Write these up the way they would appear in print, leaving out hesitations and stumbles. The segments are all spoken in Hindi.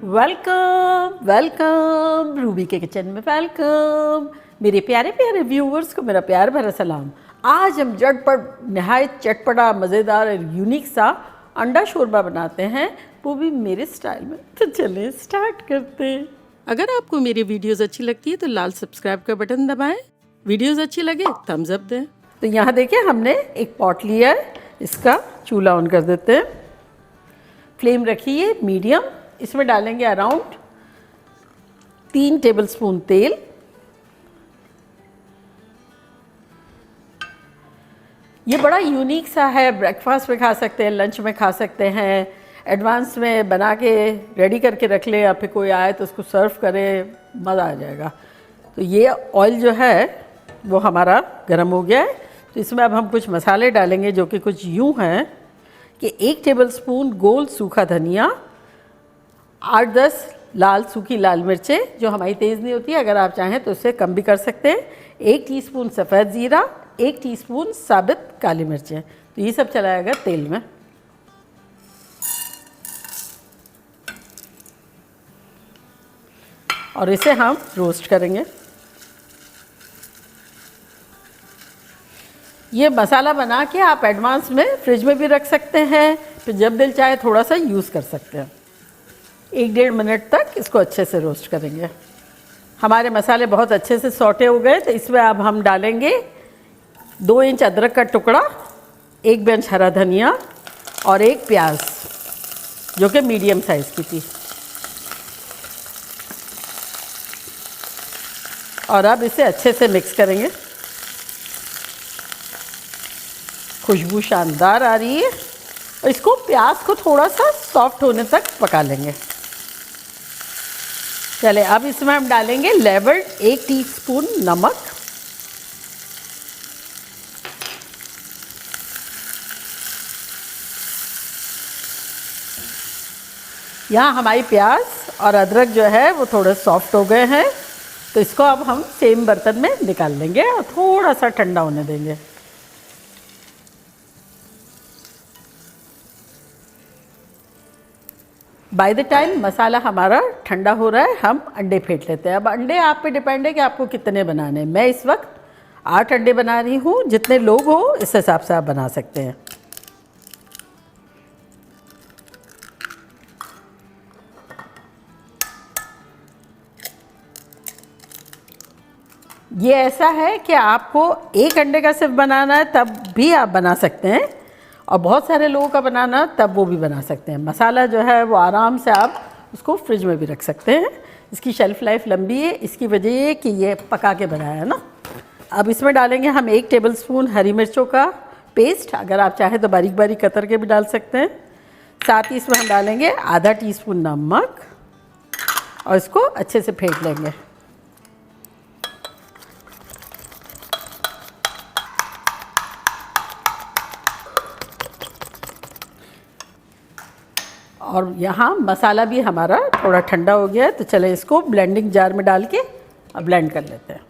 वेलकम वेलकम रूबी के किचन में वेलकम। मेरे प्यारे प्यारे व्यूवर्स को मेरा प्यार भरा सलाम। आज हम झटपट नहायत चटपटा मज़ेदार और यूनिक सा अंडा शोरबा बनाते हैं, वो भी मेरे स्टाइल में। तो चलिए स्टार्ट करते हैं। अगर आपको मेरी वीडियोस अच्छी लगती है तो लाल सब्सक्राइब का बटन दबाएं, वीडियोस अच्छी लगे थम्स अप दें। तो यहाँ देखिए हमने एक पॉट लिया है, इसका चूल्हा ऑन कर देते हैं। फ्लेम रखिए मीडियम। इसमें डालेंगे अराउंड 3 टेबलस्पून तेल। ये बड़ा यूनिक सा है, ब्रेकफास्ट में खा सकते हैं, लंच में खा सकते हैं, एडवांस में बना के रेडी करके रख ले या फिर कोई आए तो उसको सर्व करे, मज़ा आ जाएगा। तो ये ऑयल जो है वो हमारा गर्म हो गया है। तो इसमें अब हम कुछ मसाले डालेंगे जो कि कुछ यूँ हैं कि 1 टेबलस्पून गोल सूखा धनिया, 8-10 लाल सूखी लाल मिर्चें जो हमारी तेज़ नहीं होती है, अगर आप चाहें तो उससे कम भी कर सकते हैं, 1 टीस्पून सफ़ेद ज़ीरा, 1 टीस्पून साबित काली मिर्चें। तो ये सब चलाएगा तेल में। और इसे हम रोस्ट करेंगे। ये मसाला बना के आप एडवांस में फ्रिज में भी रख सकते हैं, फिर जब दिल चाहे थोड़ा सा यूज़ कर सकते हैं। 1-1.5 मिनट तक इसको अच्छे से रोस्ट करेंगे। हमारे मसाले बहुत अच्छे से सौटे हो गए, तो इसमें अब हम डालेंगे 2 इंच अदरक का टुकड़ा, 1 बेंच हरा धनिया और 1 प्याज जो कि मीडियम साइज़ की थी। और अब इसे अच्छे से मिक्स करेंगे। खुशबू शानदार आ रही है और इसको प्याज को थोड़ा सा सॉफ्ट होने तक पका लेंगे। चले अब इसमें हम डालेंगे लेवर्ड 1 टीस्पून नमक, यहाँ हमारी प्याज और अदरक जो है वो थोड़े सॉफ्ट हो गए हैं, तो इसको अब हम सेम बर्तन में निकाल लेंगे और थोड़ा सा ठंडा होने देंगे। बाय द टाइम मसाला हमारा ठंडा हो रहा है, हम अंडे फेंट लेते हैं। अब अंडे आप पे डिपेंड है कि आपको कितने बनाने हैं। मैं इस वक्त 8 अंडे बना रही हूँ, जितने लोग हो इस हिसाब से आप बना सकते हैं। ये ऐसा है कि आपको 1 अंडे का सिर्फ बनाना है तब भी आप बना सकते हैं, और बहुत सारे लोगों का बनाना तब वो भी बना सकते हैं। मसाला जो है वो आराम से आप उसको फ्रिज में भी रख सकते हैं। इसकी शेल्फ़ लाइफ लंबी है, इसकी वजह ये कि ये पका के बनाया है ना। अब इसमें डालेंगे हम 1 टेबलस्पून हरी मिर्चों का पेस्ट, अगर आप चाहें तो बारीक बारीक कतर के भी डाल सकते हैं। साथ ही इसमें हम डालेंगे आधा टीस्पून नमक और इसको अच्छे से फेंट लेंगे। और यहाँ मसाला भी हमारा थोड़ा ठंडा हो गया है, तो चले इसको ब्लेंडिंग जार में डाल के अब ब्लेंड कर लेते हैं।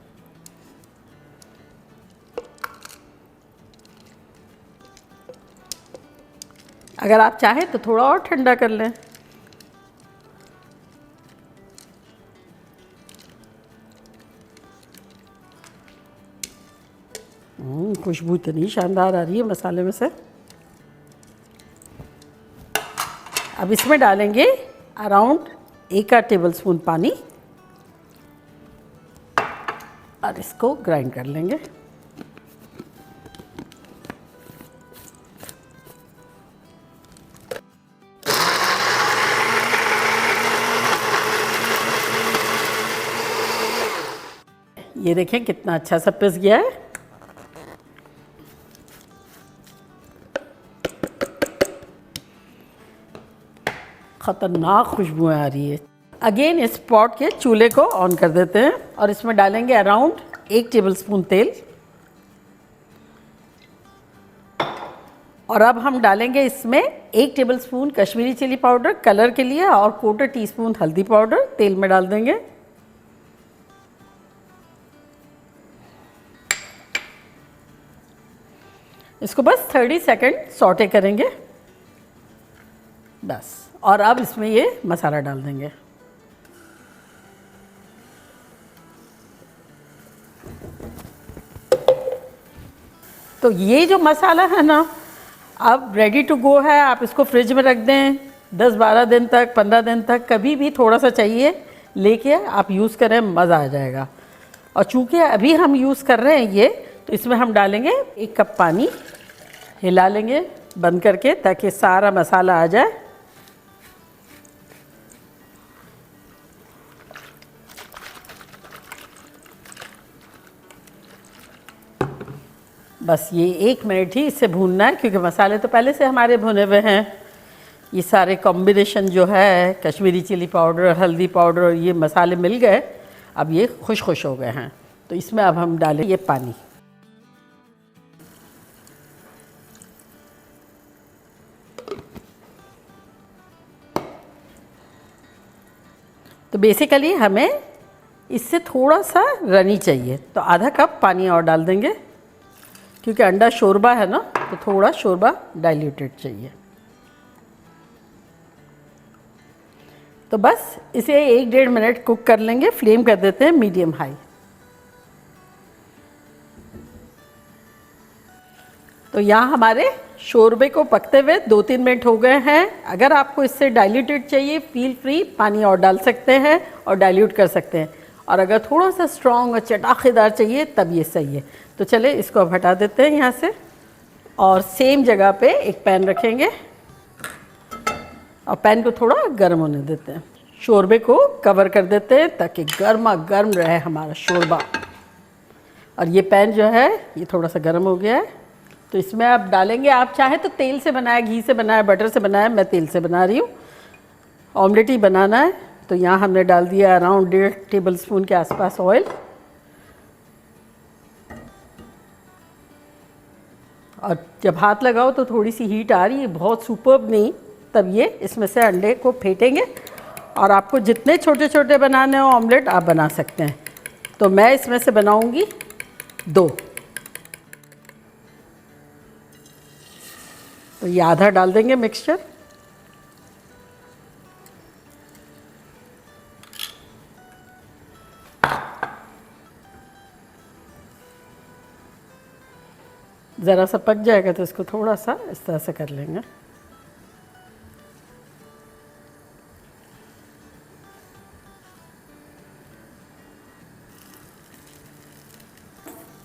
अगर आप चाहें तो थोड़ा और ठंडा कर लें। खुशबू इतनी शानदार आ रही है मसाले में से। अब इसमें डालेंगे अराउंड 1 टेबलस्पून पानी और इसको ग्राइंड कर लेंगे। ये देखें कितना अच्छा सा पिस गया है। ख़तरनाक खुशबू आ रही है। अगेन इस पॉट के चूल्हे को ऑन कर देते हैं और इसमें डालेंगे अराउंड 1 टेबलस्पून तेल। और अब हम डालेंगे इसमें 1 tablespoon Kashmiri chilli powder colour के लिए और 1/4 टीस्पून हल्दी पाउडर तेल में डाल देंगे। इसको बस 30 सेकंड सौटे करेंगे बस। और अब इसमें ये मसाला डाल देंगे। तो ये जो मसाला है ना, अब रेडी टू गो है। आप इसको फ्रिज में रख दें 10-12 दिन तक, 15 दिन तक, कभी भी थोड़ा सा चाहिए लेके आप यूज़ करें, मज़ा आ जाएगा। और चूँकि अभी हम यूज़ कर रहे हैं ये, तो इसमें हम डालेंगे 1 कप पानी, हिला लेंगे बंद करके ताकि सारा मसाला आ जाए। बस ये 1 मिनट ही इससे भूनना है, क्योंकि मसाले तो पहले से हमारे भुने हुए हैं। ये सारे कॉम्बिनेशन जो है, कश्मीरी चिली पाउडर, हल्दी पाउडर और ये मसाले मिल गए, अब ये खुश हो गए हैं। तो इसमें अब हम डालें ये पानी। तो बेसिकली हमें इससे थोड़ा सा रनी चाहिए, तो आधा कप पानी और डाल देंगे, क्योंकि अंडा शोरबा है ना, तो थोड़ा शोरबा डाइल्यूटेड चाहिए। तो बस इसे 1-1.5 मिनट कुक कर लेंगे। फ्लेम कर देते हैं मीडियम हाई। तो यहाँ हमारे शोरबे को पकते हुए 2-3 मिनट हो गए हैं। अगर आपको इससे डाइल्यूटेड चाहिए, फील फ्री, पानी और डाल सकते हैं और डाइल्यूट कर सकते हैं। और अगर थोड़ा सा स्ट्रॉन्ग और चटाखेदार चाहिए तब ये सही है। तो चले इसको अब हटा देते हैं यहाँ से, और सेम जगह पे एक पैन रखेंगे और पैन को थोड़ा गर्म होने देते हैं। शोरबे को कवर कर देते हैं ताकि गर्मा गर्म रहे हमारा शोरबा। और ये पैन जो है ये थोड़ा सा गर्म हो गया है, तो इसमें आप डालेंगे, आप चाहे तो तेल से बनाए, घी से बनाए, बटर से बनाए, मैं तेल से बना रही हूँ। ऑमलेट ही बनाना है, तो यहाँ हमने डाल दिया अराउंड 1.5 टेबलस्पून के आसपास ऑयल। और जब हाथ लगाओ तो थोड़ी सी हीट आ रही है, बहुत सुपर्ब नहीं, तब ये इसमें से अंडे को फेंटेंगे। और आपको जितने छोटे छोटे बनाने हो ऑमलेट आप बना सकते हैं। तो मैं इसमें से बनाऊंगी 2। तो ये आधा डाल देंगे मिक्सचर। ज़रा सा पक जाएगा तो इसको थोड़ा सा इस तरह से कर लेंगे।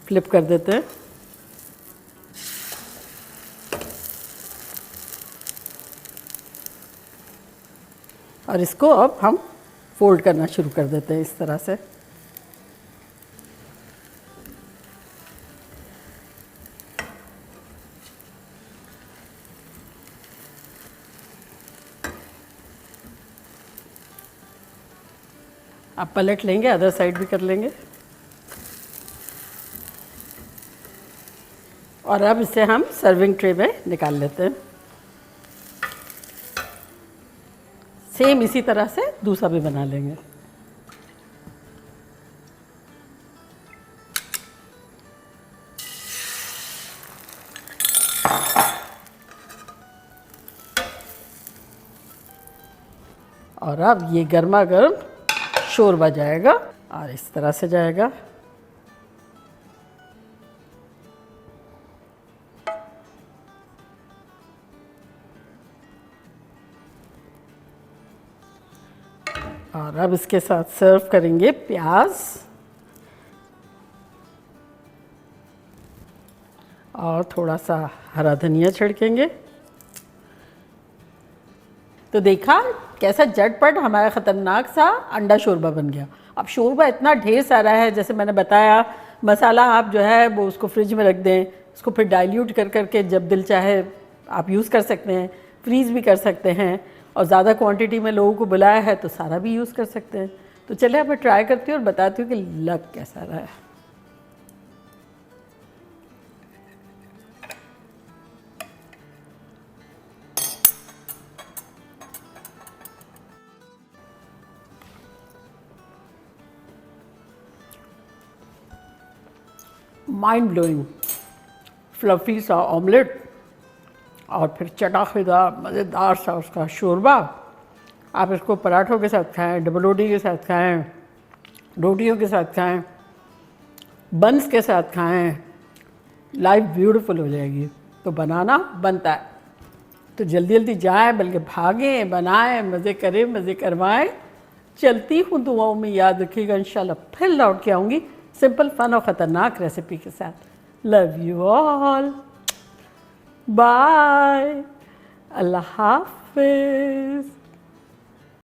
फ्लिप कर देते हैं। और इसको अब हम फोल्ड करना शुरू कर देते हैं इस तरह से। अब पलट लेंगे, अदर साइड भी कर लेंगे। और अब इसे हम सर्विंग ट्रे में निकाल लेते हैं। सेम इसी तरह से दूसरा भी बना लेंगे। और अब ये गर्मा गर्म शोरबा जाएगा और इस तरह से जाएगा। और अब इसके साथ सर्व करेंगे प्याज और थोड़ा सा हरा धनिया छिड़केंगे। तो देखा कैसा झटपट हमारा ख़तरनाक सा अंडा शोरबा बन गया। अब शोरबा इतना ढेर सारा है, जैसे मैंने बताया, मसाला आप जो है वो उसको फ्रिज में रख दें, उसको फिर डाइल्यूट कर करके जब दिल चाहे आप यूज़ कर सकते हैं, फ्रीज़ भी कर सकते हैं। और ज़्यादा क्वांटिटी में लोगों को बुलाया है तो सारा भी यूज़ कर सकते हैं। तो चलिए अब मैं ट्राई करती हूँ और बताती हूँ कि लग कैसा रहा है। माइंड ब्लोइंग, फ्लफी सा ऑमलेट और फिर चटाखेदार मज़ेदार सा उसका शोरबा। आप इसको पराठों के साथ खाएं, डबल रोटी के साथ खाएं, रोटियों के साथ खाएं, बंस के साथ खाएं, लाइफ ब्यूटीफुल हो जाएगी। तो बनाना बनता है, तो जल्दी जल्दी जाएं, बल्कि भागें, बनाएं, मज़े करें, मज़े करवाएं। चलती हूँ, दुआओं में याद रखिएगा। इंशाल्लाह फिर लौट के आऊँगी सिंपल, फन और ख़तरनाक रेसिपी के साथ। लव यू ऑल, बाय, अल्लाह हाफिज़।